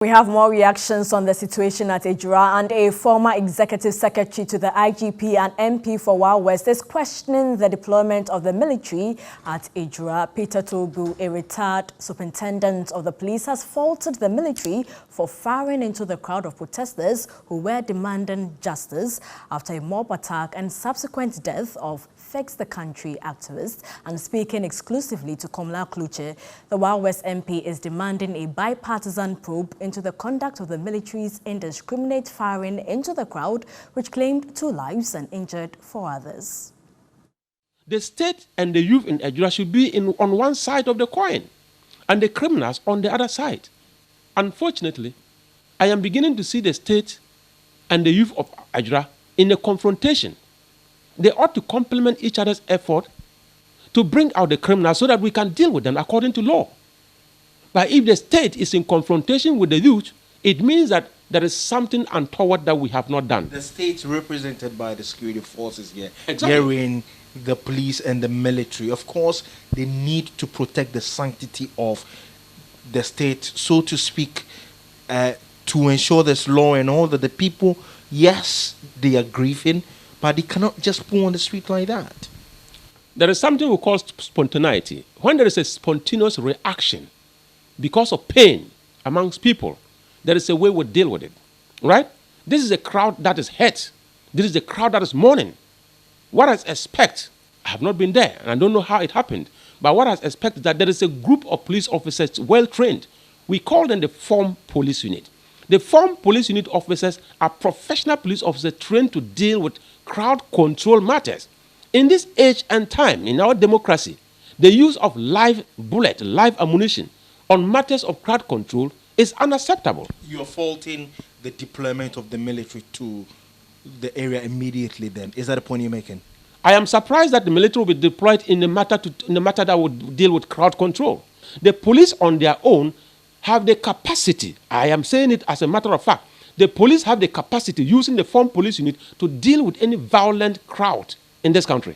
We have more reactions on the situation at Ejura, and a former executive secretary to the IGP and MP for Wild West is questioning the deployment of the military at Ejura. Peter Tobu, a retired superintendent of the police, has faulted the military for firing into the crowd of protesters who were demanding justice after a mob attack and subsequent death of Fix the Country activists. And speaking exclusively to Komla Kluche, the Wild West MP is demanding a bipartisan probe into the conduct of the military's indiscriminate firing into the crowd, which claimed 2 lives and injured 4 others. The state and the youth in Ejura should be on one side of the coin, and the criminals on the other side. Unfortunately, I am beginning to see the state and the youth of Ejura in a confrontation. They ought to complement each other's effort to bring out the criminals so that we can deal with them according to law. But if the state is in confrontation with the youth, it means that there is something untoward that we have not done. The state represented by the security forces here, exactly. Herein the police and the military, of course, they need to protect the sanctity of the state, so to speak, to ensure there's law and order. The people, yes, they are grieving, but they cannot just pull on the street like that. There is something we call spontaneity. When there is a spontaneous reaction because of pain amongst people, there is a way we deal with it, right? This is a crowd that is hurt. This is a crowd that is mourning. What I expect, I have not been there, and I don't know how it happened, but what I expect is that there is a group of police officers well-trained. We call them the Form Police Unit. The Form Police Unit officers are professional police officers trained to deal with crowd control matters. In this age and time, in our democracy, the use of live bullet, live ammunition on matters of crowd control is unacceptable. You're faulting the deployment of the military to the area immediately then. Is that the point you're making? I am surprised that the military will be deployed in the matter that would deal with crowd control. The police on their own have the capacity, I am saying it as a matter of fact, the police have the capacity using the Form Police Unit to deal with any violent crowd in this country.